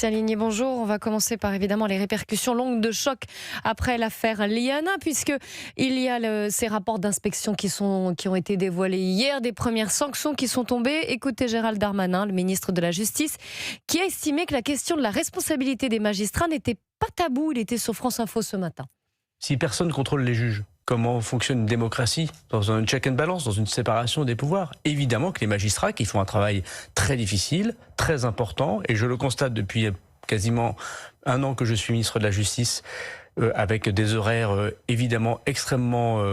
Sébastien Ligné, bonjour. On va commencer par évidemment les répercussions longues de choc après l'affaire Liana, puisque il y a ces rapports d'inspection qui ont été dévoilés hier, des premières sanctions qui sont tombées. Écoutez Gérald Darmanin, le ministre de la Justice, qui a estimé que la question de la responsabilité des magistrats n'était pas tabou. Il était sur France Info ce matin. Si personne ne contrôle les juges, comment fonctionne une démocratie dans un check and balance, dans une séparation des pouvoirs? Évidemment que les magistrats qui font un travail très difficile, très important, et je le constate depuis quasiment un an que je suis ministre de la Justice, avec des horaires évidemment extrêmement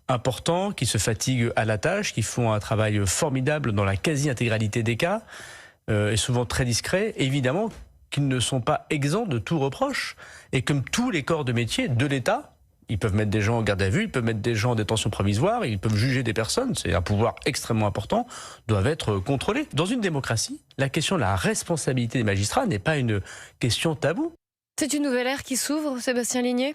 importants, qui se fatiguent à la tâche, qui font un travail formidable dans la quasi-intégralité des cas, et souvent très discret, évidemment qu'ils ne sont pas exempts de tout reproche. Et comme tous les corps de métier de l'État, ils peuvent mettre des gens en garde à vue, ils peuvent mettre des gens en détention provisoire, ils peuvent juger des personnes, c'est un pouvoir extrêmement important, doivent être contrôlés. Dans une démocratie, la question de la responsabilité des magistrats n'est pas une question taboue. C'est une nouvelle ère qui s'ouvre, Sébastien Ligné ?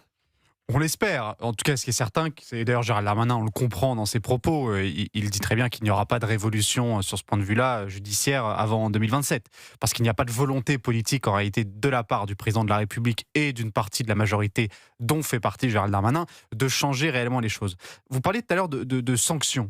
On l'espère. En tout cas, ce qui est certain, c'est d'ailleurs Gérald Darmanin, on le comprend dans ses propos, il dit très bien qu'il n'y aura pas de révolution sur ce point de vue-là judiciaire avant 2027. Parce qu'il n'y a pas de volonté politique en réalité de la part du président de la République et d'une partie de la majorité dont fait partie Gérald Darmanin de changer réellement les choses. Vous parliez tout à l'heure de sanctions.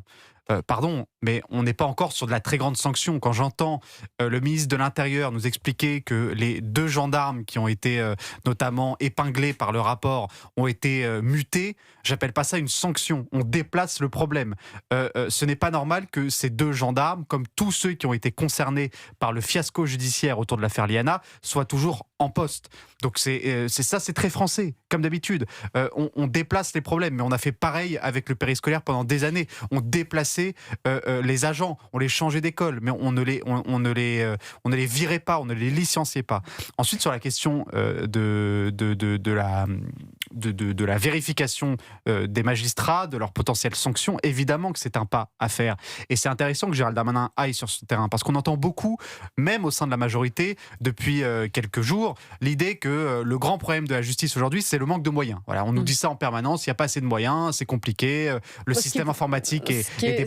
Pardon, mais on n'est pas encore sur de la très grande sanction. Quand j'entends le ministre de l'Intérieur nous expliquer que les 2 gendarmes qui ont été notamment épinglés par le rapport ont été mutés, j'appelle pas ça une sanction. On déplace le problème. Ce n'est pas normal que ces 2 gendarmes, comme tous ceux qui ont été concernés par le fiasco judiciaire autour de l'affaire Liana, soient toujours en poste. Donc c'est ça, c'est très français, comme d'habitude. On déplace les problèmes, mais on a fait pareil avec le périscolaire pendant des années. On déplaçait les agents, on les changeait d'école, mais on ne les virait pas, on ne les licenciait pas. Ensuite, sur la question de la vérification des magistrats, de leurs potentielles sanctions, évidemment que c'est un pas à faire. Et c'est intéressant que Gérald Darmanin aille sur ce terrain, parce qu'on entend beaucoup, même au sein de la majorité, depuis quelques jours, l'idée que le grand problème de la justice aujourd'hui, c'est le manque de moyens. Voilà, on nous dit ça en permanence, il n'y a pas assez de moyens, c'est compliqué, le système informatique est déplorable.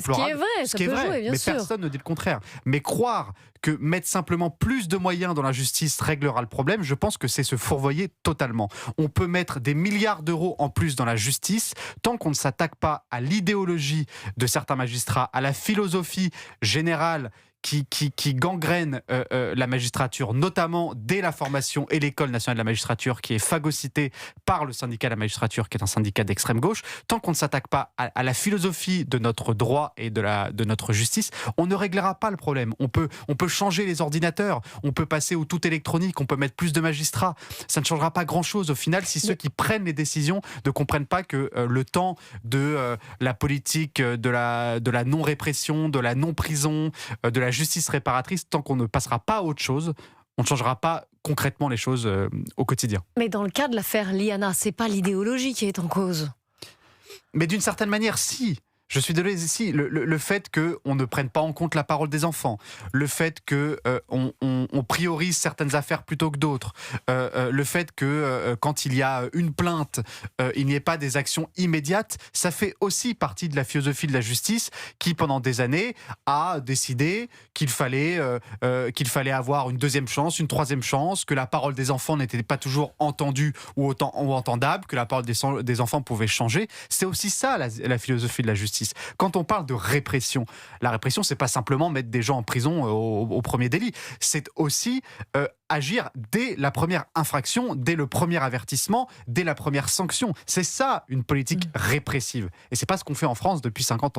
Ce qui est vrai, ça peut jouer, bien sûr. Mais personne ne dit le contraire. Mais croire que mettre simplement plus de moyens dans la justice réglera le problème, je pense que c'est se fourvoyer totalement. On peut mettre des milliards d'euros en plus dans la justice tant qu'on ne s'attaque pas à l'idéologie de certains magistrats, à la philosophie générale qui gangrène la magistrature, notamment dès la formation et l'école nationale de la magistrature, qui est phagocytée par le syndicat de la magistrature, qui est un syndicat d'extrême gauche. Tant qu'on ne s'attaque pas à la philosophie de notre droit et de notre justice, on ne réglera pas le problème. On peut changer les ordinateurs, on peut passer au tout électronique, on peut mettre plus de magistrats. Ça ne changera pas grand-chose au final si ceux qui prennent les décisions ne comprennent pas que le temps de la politique, de la non-répression, de la non-prison, de la justice réparatrice, tant qu'on ne passera pas à autre chose, on ne changera pas concrètement les choses au quotidien. Mais dans le cas de l'affaire Liana, c'est pas l'idéologie qui est en cause. Mais d'une certaine manière, si. Je suis désolé, si, le fait qu'on ne prenne pas en compte la parole des enfants, le fait qu'on priorise certaines affaires plutôt que d'autres, le fait que quand il y a une plainte, il n'y ait pas des actions immédiates, ça fait aussi partie de la philosophie de la justice qui, pendant des années, a décidé qu'il fallait avoir une 2e chance, une 3e chance, que la parole des enfants n'était pas toujours entendue ou entendable, que la parole des enfants pouvait changer. C'est aussi ça la philosophie de la justice. Quand on parle de répression, la répression, c'est pas simplement mettre des gens en prison au premier délit. C'est aussi agir dès la première infraction, dès le premier avertissement, dès la première sanction. C'est ça, une politique répressive. Et c'est pas ce qu'on fait en France depuis 50 ans.